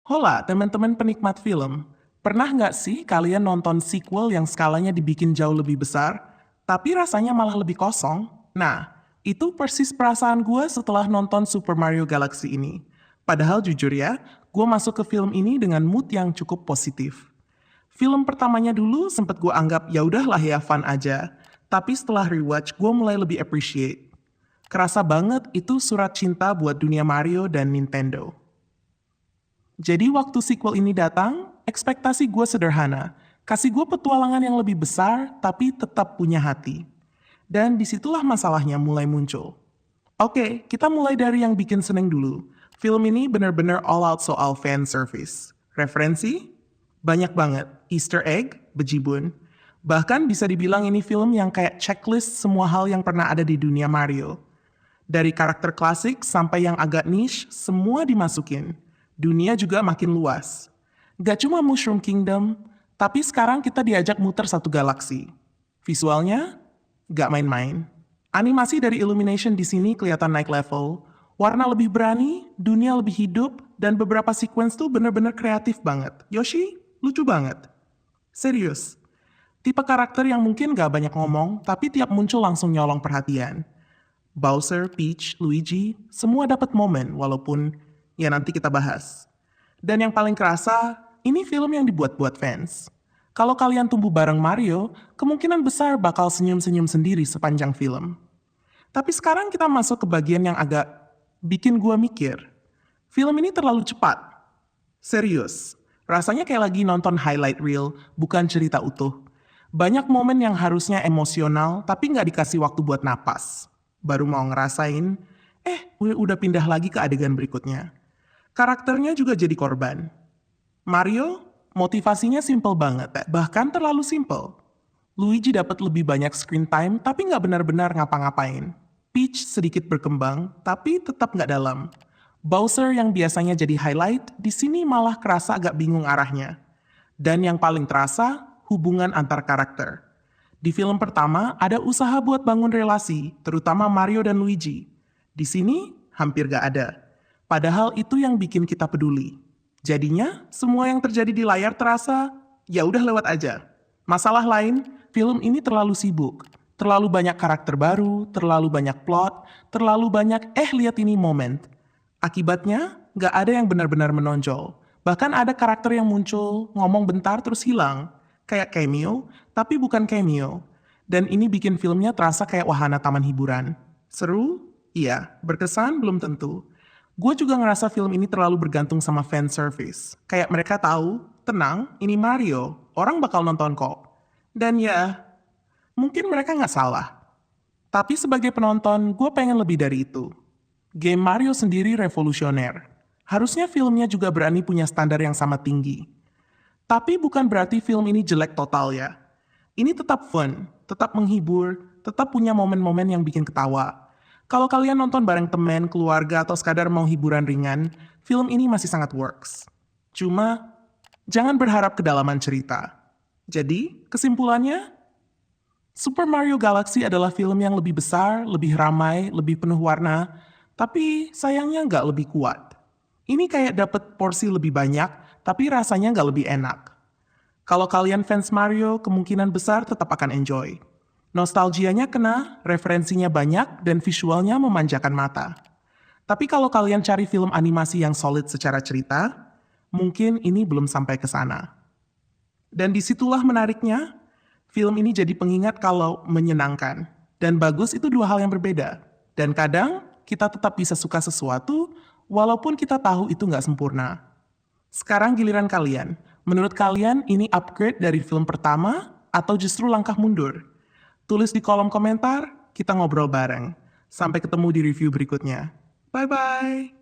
Hola, teman-teman penikmat film. Pernah nggak sih kalian nonton sequel yang skalanya dibikin jauh lebih besar, tapi rasanya malah lebih kosong? Nah, itu persis perasaan gue setelah nonton Super Mario Galaxy ini. Padahal jujur ya, gue masuk ke film ini dengan mood yang cukup positif. Film pertamanya dulu sempet gue anggap ya udahlah ya fun aja, tapi setelah rewatch gue mulai lebih appreciate. Kerasa banget itu surat cinta buat dunia Mario dan Nintendo. Jadi waktu sequel ini datang, ekspektasi gue sederhana. Kasih gue petualangan yang lebih besar, tapi tetap punya hati. Dan disitulah masalahnya mulai muncul. Oke, kita mulai dari yang bikin seneng dulu. Film ini bener-bener all out soal fan service. Referensi? Banyak banget. Easter egg, bejibun. Bahkan bisa dibilang ini film yang kayak checklist semua hal yang pernah ada di dunia Mario. Dari karakter klasik sampai yang agak niche, semua dimasukin. Dunia juga makin luas. Gak cuma Mushroom Kingdom, tapi sekarang kita diajak muter satu galaksi. Visualnya gak main-main. Animasi dari Illumination di sini kelihatan naik level. Warna lebih berani, dunia lebih hidup, dan beberapa sequence tuh bener-bener kreatif banget. Yoshi, lucu banget. Serius. Tipe karakter yang mungkin gak banyak ngomong, tapi tiap muncul langsung nyolong perhatian. Bowser, Peach, Luigi, semua dapat momen walaupun ya nanti kita bahas. Dan yang paling kerasa, ini film yang dibuat buat fans. Kalau kalian tumbuh bareng Mario, kemungkinan besar bakal senyum-senyum sendiri sepanjang film. Tapi sekarang kita masuk ke bagian yang agak bikin gua mikir. Film ini terlalu cepat. Serius, rasanya kayak lagi nonton highlight reel, bukan cerita utuh. Banyak momen yang harusnya emosional, tapi nggak dikasih waktu buat napas. Baru mau ngerasain, udah pindah lagi ke adegan berikutnya. Karakternya juga jadi korban. Mario, motivasinya simple banget, bahkan terlalu simple. Luigi dapat lebih banyak screen time, tapi nggak benar-benar ngapa-ngapain. Peach sedikit berkembang, tapi tetap nggak dalam. Bowser yang biasanya jadi highlight, di sini malah kerasa agak bingung arahnya. Dan yang paling terasa, hubungan antar karakter. Di film pertama, ada usaha buat bangun relasi, terutama Mario dan Luigi. Di sini, hampir gak ada. Padahal itu yang bikin kita peduli. Jadinya, semua yang terjadi di layar terasa, ya udah lewat aja. Masalah lain, film ini terlalu sibuk. Terlalu banyak karakter baru, terlalu banyak plot, terlalu banyak lihat ini momen. Akibatnya, gak ada yang benar-benar menonjol. Bahkan ada karakter yang muncul, ngomong bentar terus hilang. Kayak cameo, tapi bukan cameo. Dan ini bikin filmnya terasa kayak wahana taman hiburan. Seru? Iya. Berkesan? Belum tentu. Gue juga ngerasa film ini terlalu bergantung sama fan service. Kayak mereka tahu, tenang, ini Mario, orang bakal nonton kok. Dan ya, mungkin mereka nggak salah. Tapi sebagai penonton, gue pengen lebih dari itu. Game Mario sendiri revolusioner. Harusnya filmnya juga berani punya standar yang sama tinggi. Tapi bukan berarti film ini jelek total ya. Ini tetap fun, tetap menghibur, tetap punya momen-momen yang bikin ketawa. Kalau kalian nonton bareng temen, keluarga, atau sekadar mau hiburan ringan, film ini masih sangat works. Cuma, jangan berharap kedalaman cerita. Jadi, kesimpulannya, Super Mario Galaxy adalah film yang lebih besar, lebih ramai, lebih penuh warna, tapi sayangnya nggak lebih kuat. Ini kayak dapet porsi lebih banyak, tapi rasanya nggak lebih enak. Kalau kalian fans Mario, kemungkinan besar tetap akan enjoy. Nostalgianya kena, referensinya banyak, dan visualnya memanjakan mata. Tapi kalau kalian cari film animasi yang solid secara cerita, mungkin ini belum sampai ke sana. Dan disitulah menariknya, film ini jadi pengingat kalau menyenangkan. Dan bagus itu dua hal yang berbeda. Dan kadang, kita tetap bisa suka sesuatu, walaupun kita tahu itu nggak sempurna. Sekarang giliran kalian. Menurut kalian ini upgrade dari film pertama atau justru langkah mundur? Tulis di kolom komentar, kita ngobrol bareng. Sampai ketemu di review berikutnya. Bye-bye!